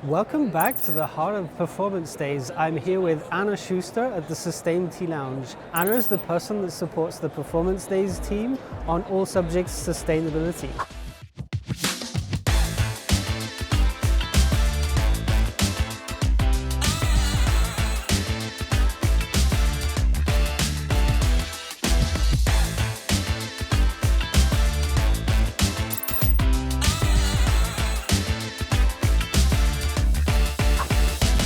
Welcome back to the Heart of Performance Days. I'm here with Anna Schuster at the Sustainability Lounge. Anna is the person that supports the Performance Days team on all subjects sustainability.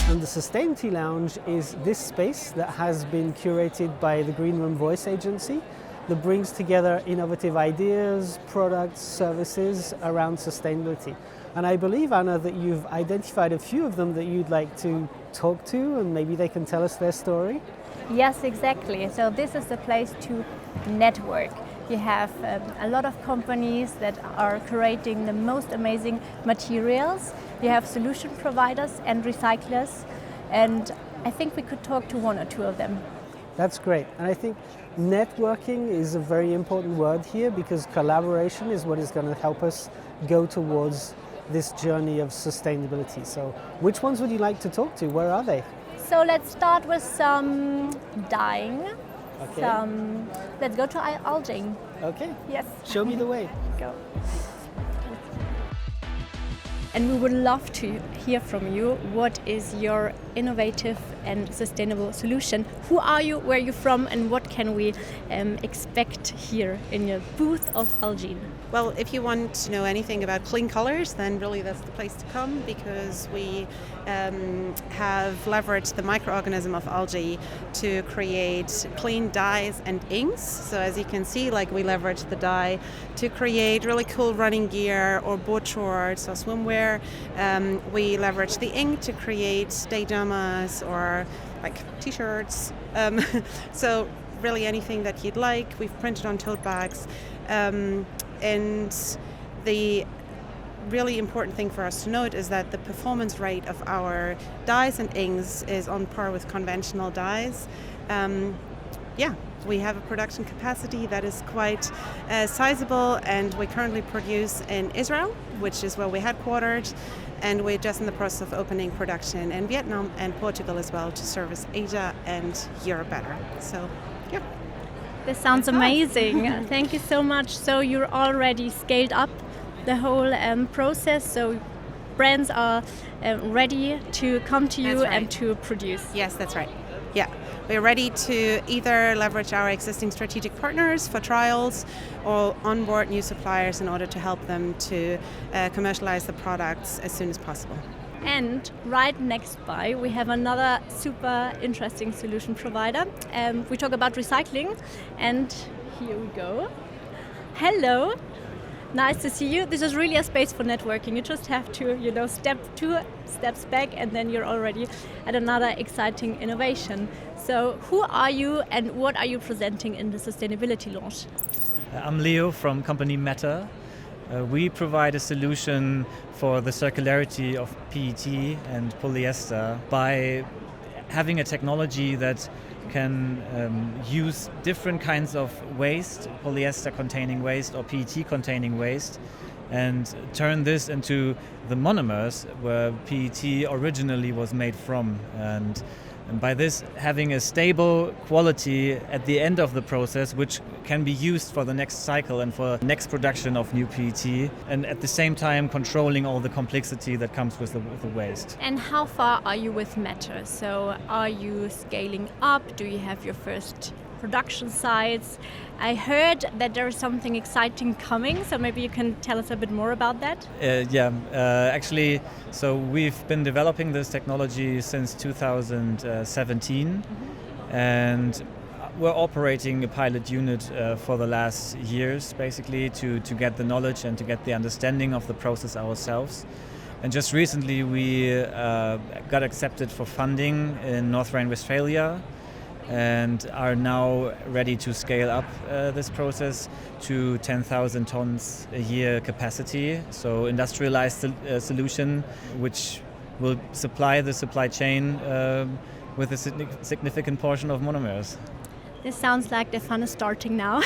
And the Sustainability Lounge is this space that has been curated by the Green Room Voice Agency that brings together innovative ideas, products, services around sustainability. And I believe, Anna, that you've identified a few of them that you'd like to talk to, and maybe they can tell us their story. Yes, exactly. So this is the place to network. You have a lot of companies that are creating the most amazing materials. You have solution providers and recyclers, and I think we could talk to one or two of them. That's great. And I think networking is a very important word here because collaboration is what is going to help us go towards this journey of sustainability. So which ones would you like to talk to? Where are they? So let's start with some dyeing. Okay. Let's go to algae. Okay. Yes. Show me the way. Go. And we would love to hear from you. What is your innovative and sustainable solution? Who are you, where are you from, and what can we expect here in your booth of algae? Well, if you want to know anything about clean colors, then really that's the place to come because we have leveraged the microorganism of algae to create clean dyes and inks. So as you can see, like we leverage the dye to create really cool running gear or boat shorts or swimwear. We leverage the ink to create day jamas or like t-shirts. So really anything that you'd like. We've printed on tote bags. And the really important thing for us to note is that the performance rate of our dyes and inks is on par with conventional dyes. We have a production capacity that is quite sizable, and we currently produce in Israel, which is where we're headquartered, and we're just in the process of opening production in Vietnam and Portugal as well to service Asia and Europe better. So, yeah. This sounds amazing. Thank you so much. So you're already scaled up the whole process, so brands are ready to come to you and to produce. Yes, that's right. Yeah, we're ready to either leverage our existing strategic partners for trials or onboard new suppliers in order to help them to commercialize the products as soon as possible. And right next by, we have another super interesting solution provider. We talk about recycling, and here we go. Hello, nice to see you. This is really a space for networking. You just have to, step 2 steps back, and then you're already at another exciting innovation. So, who are you, and what are you presenting in the Sustainability Launch? I'm Leo from company Meta. We provide a solution for the circularity of PET and polyester by having a technology that can use different kinds of waste, polyester containing waste or PET containing waste, and turn this into the monomers where PET originally was made from. And by this, having a stable quality at the end of the process, which can be used for the next cycle and for next production of new PET, and at the same time controlling all the complexity that comes with the waste. And how far are you with Meta? So are you scaling up? Do you have your first production sites? I heard that there is something exciting coming, so maybe you can tell us a bit more about that? Actually, so we've been developing this technology since 2017, and we're operating a pilot unit for the last years, basically, to get the knowledge and to get the understanding of the process ourselves. And just recently we got accepted for funding in North Rhine-Westphalia, and are now ready to scale up this process to 10,000 tons a year capacity. So industrialized solution which will supply the supply chain with a significant portion of monomers. This sounds like the fun is starting now.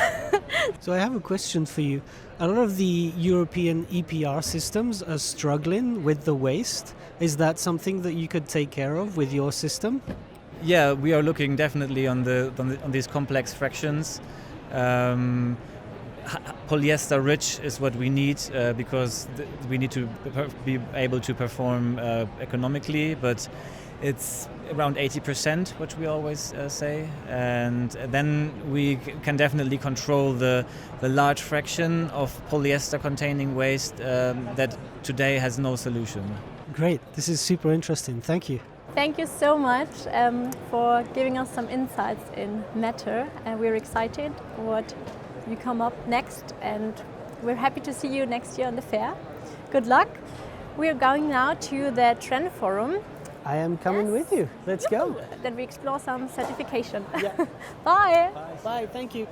So I have a question for you. A lot of the European EPR systems are struggling with the waste. Is that something that you could take care of with your system? Yeah, we are looking definitely on these complex fractions. Polyester rich is what we need because we need to be able to perform economically, but it's around 80%, what we always say, and then we can definitely control the large fraction of polyester containing waste that today has no solution. Great, this is super interesting. Thank you. Thank you so much for giving us some insights in matter, and we're excited what you come up next, and we're happy to see you next year on the fair. Good luck. We're going now to the Trend Forum. I am coming with you. Let's go. Then we explore some certification. Yeah. Bye. Bye. Thank you.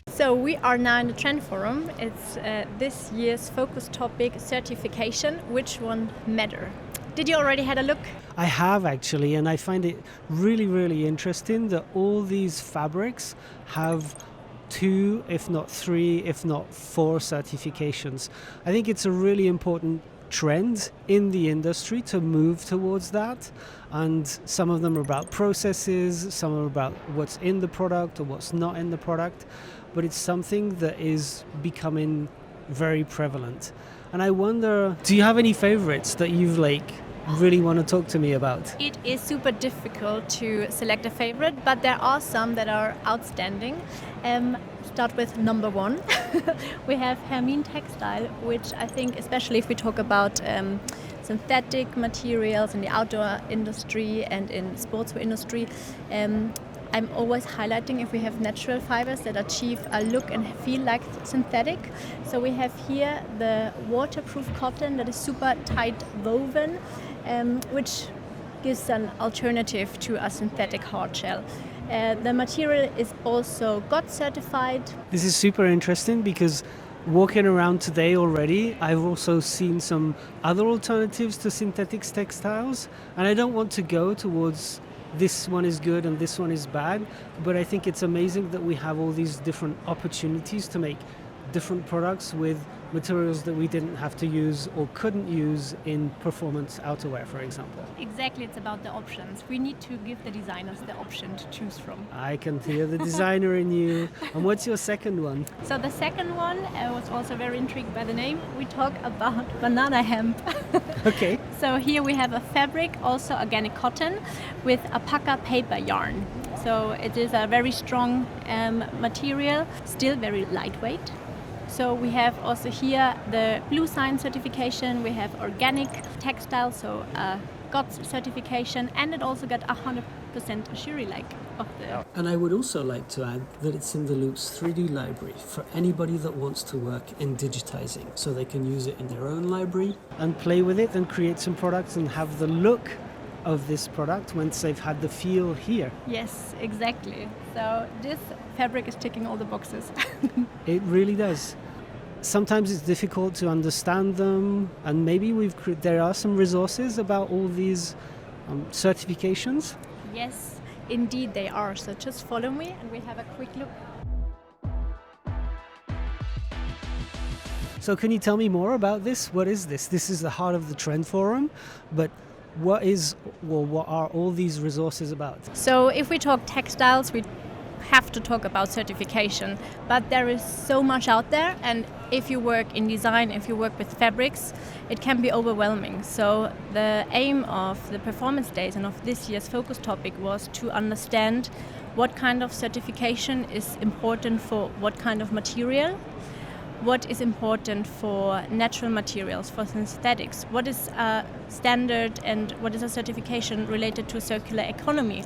So we are now in the Trend Forum. It's this year's focus topic, certification. Which one matter? Did you already had a look? I have actually, and I find it really, really interesting that all these fabrics have 2, if not 3, if not 4 certifications. I think it's a really important trend in the industry to move towards that, and some of them are about processes, some are about what's in the product or what's not in the product, but it's something that is becoming very prevalent. And I wonder, do you have any favorites that you've really want to talk to me about? It is super difficult to select a favorite, but there are some that are outstanding. Start with number 1. We have Hermine Textile, which I think, especially if we talk about synthetic materials in the outdoor industry and in sportswear industry, I'm always highlighting if we have natural fibers that achieve a look and feel like synthetic. So we have here the waterproof cotton that is super tight woven, which gives an alternative to a synthetic hard shell. The material is also GOT certified. This is super interesting because walking around today already, I've also seen some other alternatives to synthetics textiles, and I don't want to go towards this one is good and this one is bad, but I think it's amazing that we have all these different opportunities to make different products with materials that we didn't have to use or couldn't use in performance outerwear, for example. Exactly, it's about the options. We need to give the designers the option to choose from. I can hear the designer in you. And what's your second one? So the second one, I was also very intrigued by the name. We talk about banana hemp. Okay. So here we have a fabric, also organic cotton, with alpaca paper yarn. So it is a very strong material, still very lightweight. So we have also here the Blue Sign certification, we have organic textile, so GOT certification, and it also got 100% Ashuri-like of the... And I would also like to add that it's in the Loops 3D library for anybody that wants to work in digitizing, so they can use it in their own library and play with it and create some products and have the look of this product once they've had the feel here. Yes, exactly. So this fabric is ticking all the boxes. It really does. Sometimes it's difficult to understand them, and maybe there are some resources about all these certifications. Yes, indeed they are. So just follow me and we'll have a quick look. So can you tell me more about this? What is this? This is the heart of the Trend Forum, but what are all these resources about? So if we talk textiles, we have to talk about certification, but there is so much out there, and if you work in design, if you work with fabrics, it can be overwhelming. So the aim of the performance days and of this year's focus topic was to understand what kind of certification is important for what kind of material, what is important for natural materials, for synthetics, what is a standard and what is a certification related to circular economy,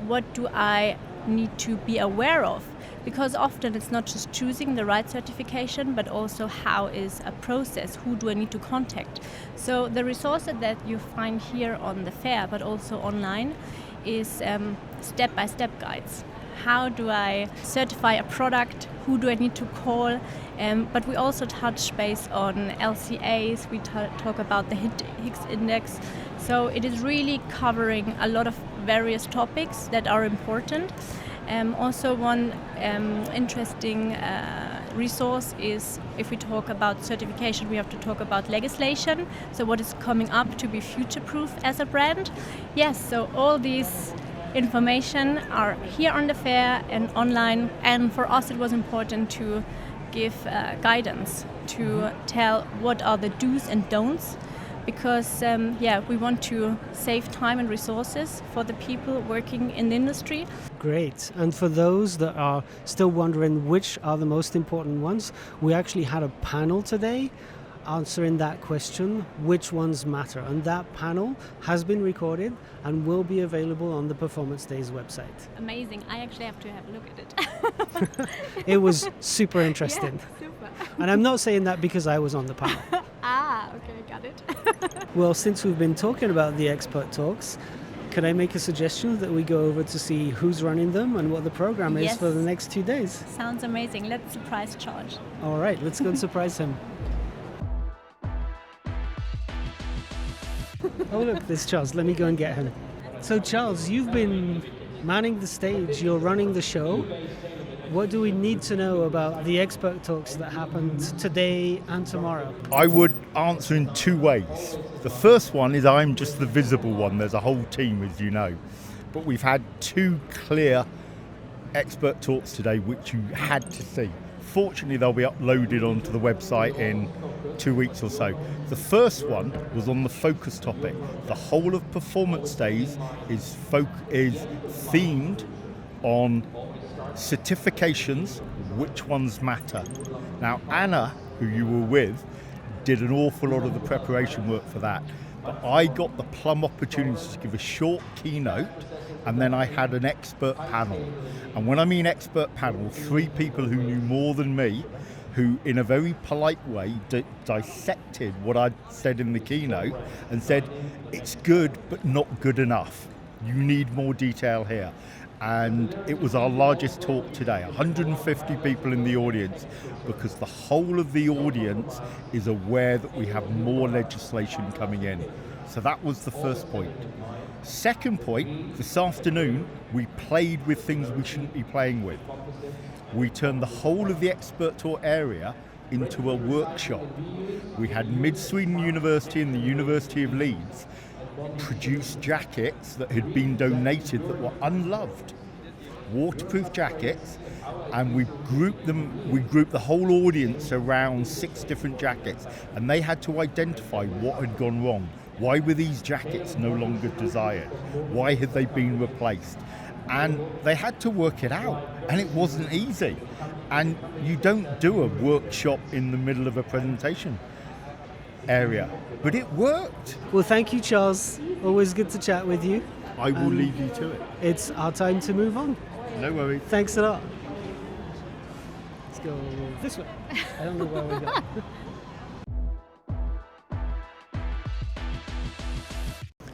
what do I need to be aware of, because often it's not just choosing the right certification but also how is a process, who do I need to contact. So the resources that you find here on the fair but also online is step-by-step guides. how do I certify a product, who do I need to call, but we also touch base on LCAs, we talk about the Higgs index. So it is really covering a lot of various topics that are important. Also one interesting resource is, if we talk about certification, we have to talk about legislation. So what is coming up to be future-proof as a brand? Yes, so all these information are here on the fair and online. And for us it was important to give guidance, to tell what are the do's and don'ts. Because we want to save time and resources for the people working in the industry. Great. And for those that are still wondering which are the most important ones, we actually had a panel today answering that question, which ones matter. And that panel has been recorded and will be available on the Performance Days website. Amazing. I actually have to have a look at it. It was super interesting. Yeah, super. And I'm not saying that because I was on the panel. Okay, got it. Well, since we've been talking about the expert talks, could I make a suggestion that we go over to see who's running them and what the program is for the next 2 days? Sounds amazing. Let's surprise Charles. All right, let's go and surprise him. Oh look, there's Charles. Let me go and get him. So Charles, you've been manning the stage, you're running the show. What do we need to know about the expert talks that happened today and tomorrow? I would answer in two ways. The first one is I'm just the visible one. There's a whole team, as you know. But we've had two clear expert talks today which you had to see. Fortunately, they'll be uploaded onto the website in 2 weeks or so. The first one was on the focus topic. The whole of Performance Days is themed on certifications, which ones matter. Now, Anna, who you were with, did an awful lot of the preparation work for that. But I got the plum opportunity to give a short keynote, and then I had an expert panel. And when I mean expert panel, 3 people who knew more than me, who in a very polite way dissected what I'd said in the keynote and said, it's good, but not good enough. You need more detail here. And it was our largest talk today, 150 people in the audience, because the whole of the audience is aware that we have more legislation coming in. So that was the first point. Second point, this afternoon, we played with things we shouldn't be playing with. We turned the whole of the expert tour area into a workshop. We had Mid Sweden University and the University of Leeds produce jackets that had been donated that were unloved, waterproof jackets, and we grouped the whole audience around 6 different jackets, and they had to identify what had gone wrong. Why were these jackets no longer desired? Why had they been replaced? And they had to work it out, and it wasn't easy. And you don't do a workshop in the middle of a presentation area, but it worked. Well, thank you, Charles. Always good to chat with you. I will leave you to it. It's our time to move on. No worries. Thanks a lot. Let's go this way. I don't know where we go.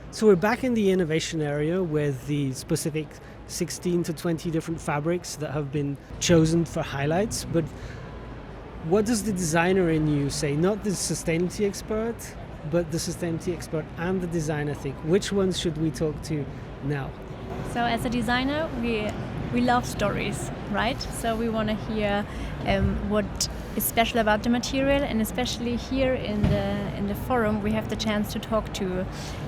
So we're back in the innovation area with the specific 16 to 20 different fabrics that have been chosen for highlights. But what does the designer in you say? Not the sustainability expert, but the sustainability expert and the designer think. Which ones should we talk to now? So as a designer, we love stories, right? So we want to hear what is special about the material, and especially here in the forum, we have the chance to talk to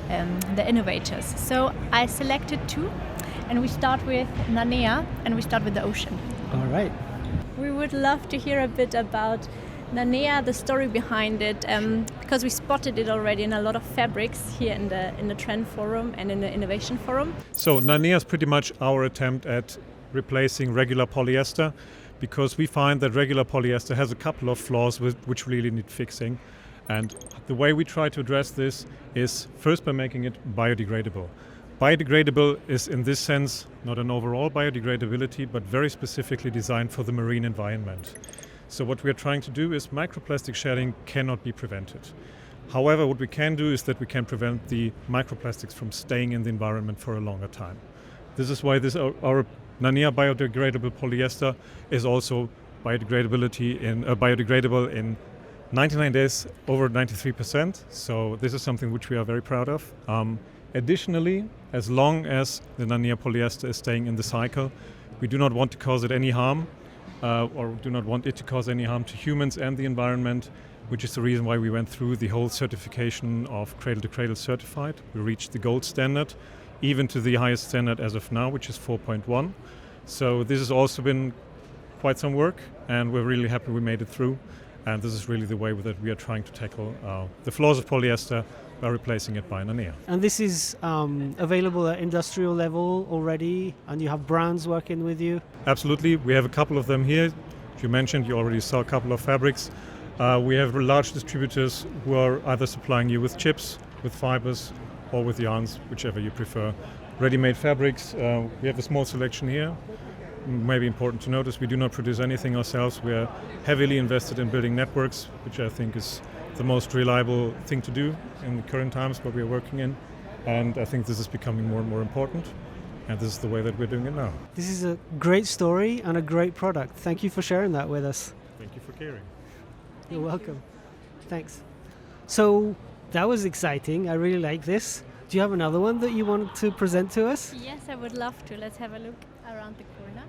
the innovators. So I selected 2, and we start with Nanea, and we start with the ocean. All right. We would love to hear a bit about Nanea, the story behind it, because we spotted it already in a lot of fabrics here in the Trend Forum and in the Innovation Forum. So Nanea is pretty much our attempt at replacing regular polyester, because we find that regular polyester has a couple of flaws which really need fixing. And the way we try to address this is first by making it biodegradable. Biodegradable is in this sense not an overall biodegradability, but very specifically designed for the marine environment. So what we are trying to do is microplastic shedding cannot be prevented. However, what we can do is that we can prevent the microplastics from staying in the environment for a longer time. This is why our Narnia biodegradable polyester is also biodegradable in 99 days, over 93%. So this is something which we are very proud of. Additionally, as long as the Narnia polyester is staying in the cycle, we do not want to cause it any harm, or do not want it to cause any harm to humans and the environment, which is the reason why we went through the whole certification of Cradle to Cradle certified. We reached the gold standard, even to the highest standard as of now, which is 4.1. So this has also been quite some work, and we're really happy we made it through. And this is really the way that we are trying to tackle the flaws of polyester by replacing it by Narnia. And this is available at industrial level already, and you have brands working with you? Absolutely. We have a couple of them here. As you mentioned, you already saw a couple of fabrics. We have large distributors who are either supplying you with chips, with fibers, or with yarns, whichever you prefer. Ready-made fabrics, we have a small selection here. Maybe important to notice, we do not produce anything ourselves. We are heavily invested in building networks, which I think is the most reliable thing to do in the current times where we are working in. And I think this is becoming more and more important. And this is the way that we're doing it now. This is a great story and a great product. Thank you for sharing that with us. Thank you for caring. You're welcome. Thanks. So that was exciting. I really like this. Do you have another one that you want to present to us? Yes, I would love to. Let's have a look around the corner.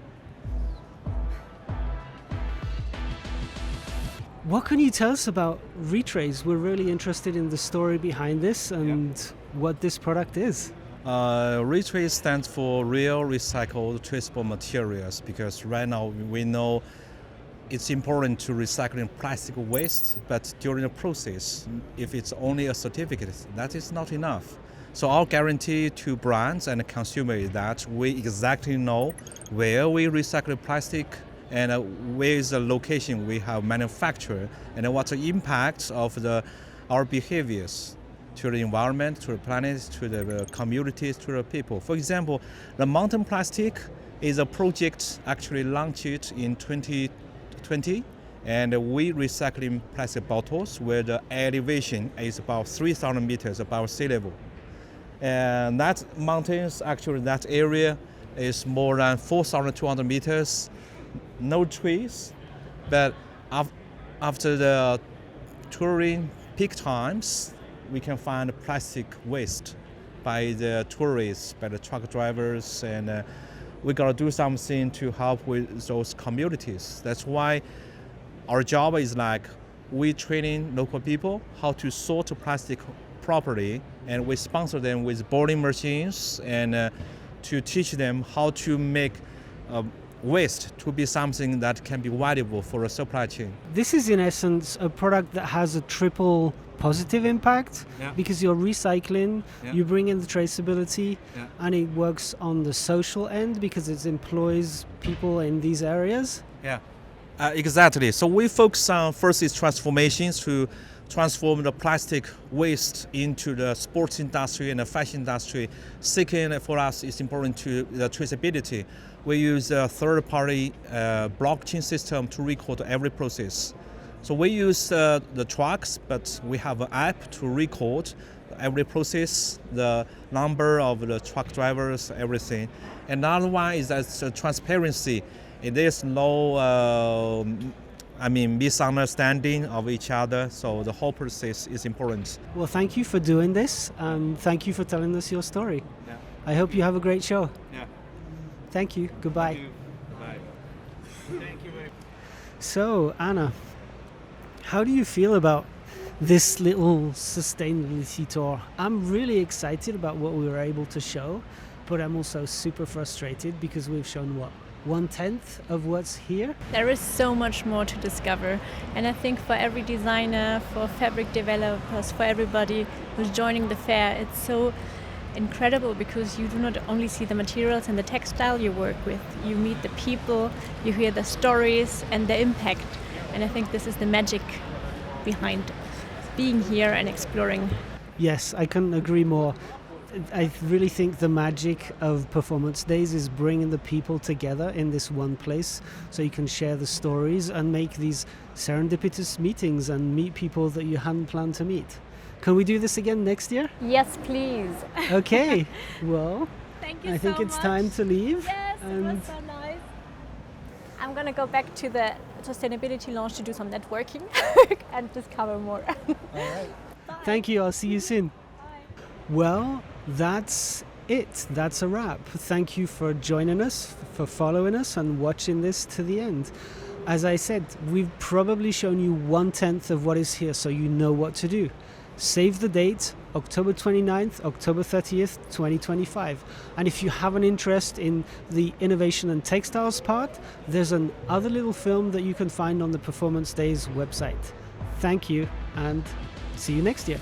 What can you tell us about Retrace? We're really interested in the story behind this and what this product is. Retrace stands for Real Recycled Traceable Materials, because right now we know it's important to recycling plastic waste, but during the process, if it's only a certificate, that is not enough. So our guarantee to brands and consumers is that we exactly know where we recycle plastic and where is the location we have manufactured, and what the impact of our behaviors to the environment, to the planet, to the communities, to the people. For example, the mountain plastic is a project actually launched in 2020, and we recycling plastic bottles where the elevation is about 3,000 meters above sea level. And that mountains, actually that area is more than 4,200 meters, no trees, but after the touring peak times, we can find plastic waste by the tourists, by the truck drivers, and we gotta do something to help with those communities. That's why our job is like we training local people how to sort plastic properly, and we sponsor them with boarding machines and to teach them how to make waste to be something that can be valuable for a supply chain. This is in essence a product that has a triple positive impact because you're recycling, you bring in the traceability, and it works on the social end because it employs people in these areas. Exactly. So we focus on first is transformations to transform the plastic waste into the sports industry and the fashion industry. Second, for us, it's important to the traceability. We use a third-party blockchain system to record every process. So we use the trucks, but we have an app to record every process, the number of the truck drivers, everything. Another one is that transparency. There's no misunderstanding of each other, so the whole process is important. Well, thank you for doing this, and thank you for telling us your story. I hope you have a great show. Thank you. Goodbye. Thank you. Bye. Thank you very much. So, Anna, how do you feel about this little sustainability tour? I'm really excited about what we were able to show, but I'm also super frustrated because we've shown 1/10 of what's here. There is so much more to discover, and I think for every designer, for fabric developers, for everybody who's joining the fair, it's so incredible because you do not only see the materials and the textile you work with, you meet the people, you hear the stories and the impact, and I think this is the magic behind being here and exploring. Yes, I couldn't agree more. I really think the magic of Performance Days is bringing the people together in this one place so you can share the stories and make these serendipitous meetings and meet people that you hadn't planned to meet. Can we do this again next year? Yes, please. Okay, well, Thank you I think so it's much. time to leave. Yes, it was so nice. I'm gonna go back to the sustainability launch to do some networking and discover more. Thank you. I'll see you soon. Well, that's it. That's a wrap. Thank you for joining us, for following us and watching this to the end. As I said, we've probably shown you 1/10 of what is here, so you know what to do. Save the date, October 29th, October 30th, 2025. And if you have an interest in the innovation and textiles part, there's another little film that you can find on the Performance Days website. Thank you, and see you next year.